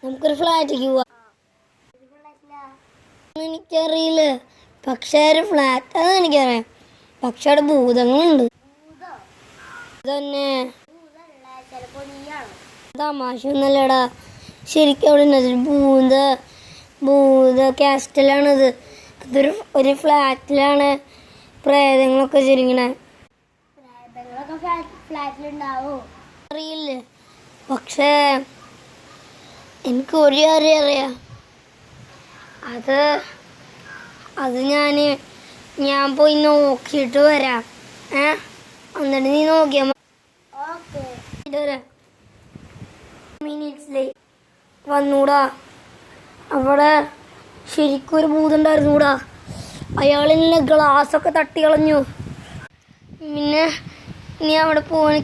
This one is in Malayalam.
നമുക്കൊരു ഫ്ലാറ്റിലേക്ക് പോവാം. എനിക്കറിയില്ല, പക്ഷേ ഒരു ഫ്ലാറ്റ് അത് എനിക്കറിയാം. പക്ഷെ അവിടെ ഭൂതങ്ങളുണ്ട്. തന്നെ തമാശ ഒന്നല്ലടാ, ശരിക്കും അവിടെ ഉണ്ട്. ഭൂത കാസ്റ്റലാണിത്. ഒരു ഫ്ലാറ്റിലാണ് പ്രേതങ്ങളൊക്കെ ചെരിങ്ങണേ. അറിയില്ല, പക്ഷേ എനിക്ക് ഒരു കാര്യം അറിയാം. അത് ഞാൻ പോയി നോക്കിയിട്ട് വരാം. എന്നിട്ട് നീ നോക്കിയാ മിനിറ്റ്സിലേക്ക് വന്നൂടാ. അവിടെ ശരിക്കും ഒരു ഭൂതം ഉണ്ടായിരുന്നൂടാ. അയാളെന്നെ ഗ്ലാസ്സൊക്കെ തട്ടി കളഞ്ഞു. പിന്നെ നീ അവിടെ പോവാൻ